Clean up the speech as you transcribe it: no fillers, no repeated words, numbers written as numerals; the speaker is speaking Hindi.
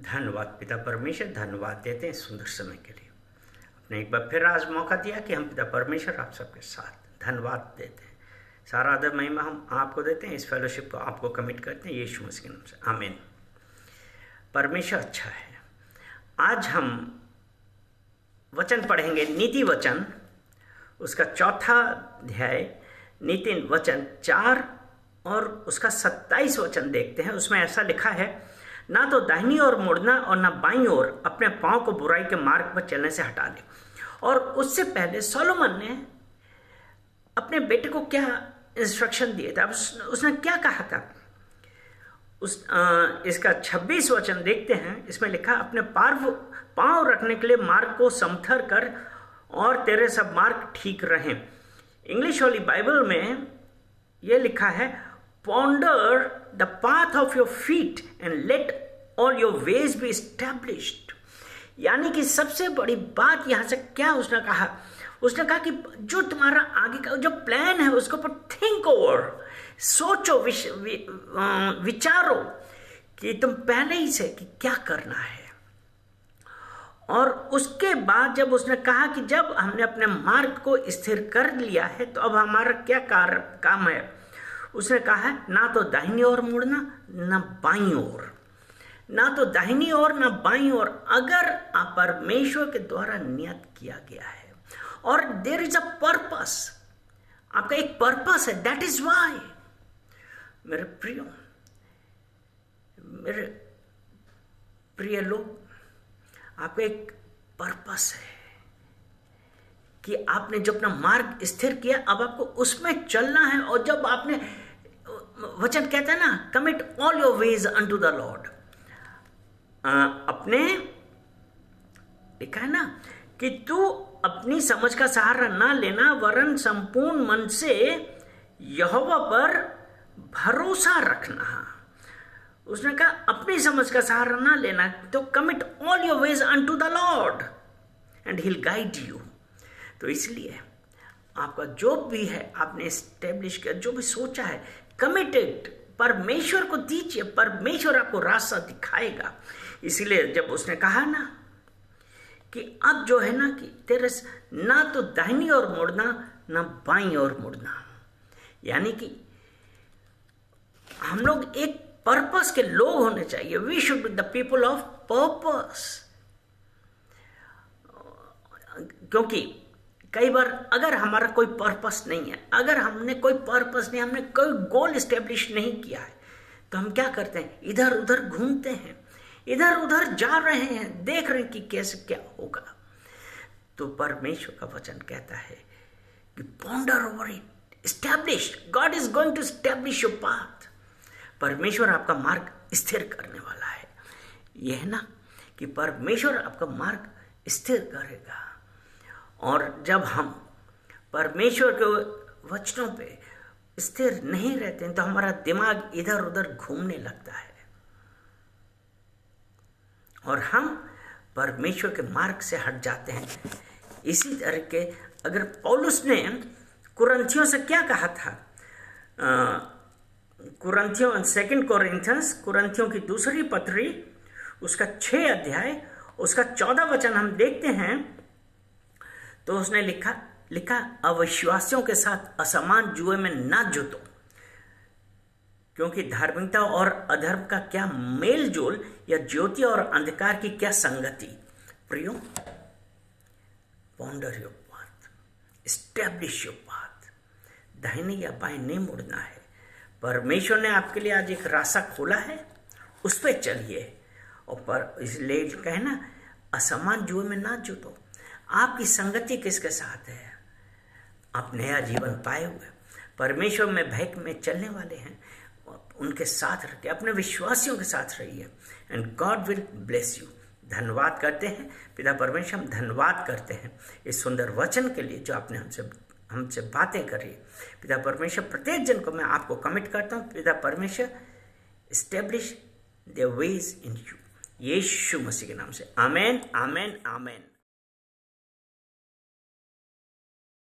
धन्यवाद पिता परमेश्वर, धन्यवाद देते हैं सुंदर समय के लिए। आपने एक बार फिर आज मौका दिया कि हम पिता परमेश्वर आप सबके साथ धन्यवाद देते हैं। सारा आदर महिमा हम आपको देते हैं, इस फेलोशिप को आपको कमिट करते हैं यीशु मसीह के नाम से, आमीन। परमेश्वर अच्छा है। आज हम वचन पढ़ेंगे, नीति वचन, उसका 4 अध्याय, नीति वचन 4 और उसका 27 वचन देखते हैं। उसमें ऐसा लिखा है, ना तो दाहिनी ओर मुड़ना और ना बाईं ओर अपने पांव को बुराई के मार्ग पर चलने से हटा दे। और उससे पहले सोलोमन ने अपने बेटे को क्या इंस्ट्रक्शन दिए थे, उसने क्या कहा था। इसका 26 वचन देखते हैं। इसमें लिखा, अपने पांव रखने के लिए मार्ग को समथर कर और तेरे सब मार्ग ठीक रहें। इंग्लिश वाली बाइबल में यह लिखा है, ponder the path of your feet and let all your ways B established. यानी कि सबसे बड़ी बात यहां से क्या उसने कहा, उसने कहा कि जो तुम्हारा आगे का जो प्लान है उसके ऊपर थिंक ओवर, सोचो, विचारो कि तुम पहले ही से कि क्या करना है। और उसके बाद जब उसने कहा कि जब हमने अपने मार्ग को स्थिर कर लिया है तो अब हमारा क्या काम है, उसने कहा ना तो दाहिनी ओर मुड़ना ना बाईं ओर, ना तो दाहिनी ओर ना बाईं ओर, अगर परमेश्वर के द्वारा नियत किया गया है। और देयर इज अ पर्पस, आपका एक पर्पस है, दैट इज वाई। मेरे प्रिय लोग, आपका एक पर्पस है कि आपने जो अपना मार्ग स्थिर किया, अब आपको उसमें चलना है। और जब आपने, वचन कहता है ना, commit all your ways unto the Lord, अपने लिखा है ना कि तू अपनी समझ का सहारा ना लेना, वरन संपूर्ण मन से यहोवा पर भरोसा रखना। उसने कहा अपनी समझ का सहारा ना लेना, तो commit all your ways unto the Lord and he will guide you. तो इसलिए आपका जो भी है, आपने एस्टेब्लिश किया, जो भी सोचा है, कमिटेड परमेश्वर को दीजिए, परमेश्वर आपको रास्ता दिखाएगा। इसलिए जब उसने कहा ना कि अब जो है ना कि तेरे ना तो दाहिनी ओर मुड़ना ना बाईं ओर मुड़ना, यानी कि हम लोग एक पर्पस के लोग होने चाहिए। We should be the people of purpose. क्योंकि कई बार अगर हमारा कोई पर्पस नहीं है, अगर हमने कोई पर्पस नहीं, हमने कोई गोल एस्टेब्लिश नहीं किया है, तो हम क्या करते हैं, इधर उधर घूमते हैं, इधर उधर जा रहे हैं, देख रहे हैं कि कैसे क्या होगा। तो परमेश्वर का वचन कहता है कि ponder over it, establish, God is going to establish your path. परमेश्वर आपका मार्ग स्थिर करने वाला है। यह है ना कि परमेश्वर आपका मार्ग स्थिर करेगा। और जब हम परमेश्वर के वचनों पे स्थिर नहीं रहते हैं तो हमारा दिमाग इधर उधर घूमने लगता है और हम परमेश्वर के मार्ग से हट जाते हैं। इसी तरह के अगर पौलुस ने कुरिन्थियों से क्या कहा था, सेकंड कुरिन्थियों की दूसरी पत्री, उसका 6 अध्याय, उसका 14 वचन हम देखते हैं। तो उसने लिखा अविश्वासियों के साथ असमान जुए में ना जुटो, क्योंकि धार्मिकता और अधर्म का क्या मेल जोल, या ज्योति और अंधकार की क्या संगति। प्रियो, ponder your path, establish your path, दाहिने या बाएं नहीं मुड़ना है। परमेश्वर ने आपके लिए आज एक रास्ता खोला है, उस पर चलिए। और पर इसलिए कहे ना, असमान जुए में ना जुटो। आपकी संगति किसके साथ है? आप नया जीवन पाए हुए परमेश्वर में भय में चलने वाले हैं, उनके साथ रहिए, अपने विश्वासियों के साथ रहिए, and God will bless you. धन्यवाद करते हैं पिता परमेश्वर, हम धन्यवाद करते हैं इस सुंदर वचन के लिए जो आपने हमसे बातें करी। पिता परमेश्वर, प्रत्येक जन को मैं आपको कमिट करता हूँ। पिता परमेश्वर, establish their ways in you, Yeshu Masih के नाम से, आमेन, आमेन, आमेन।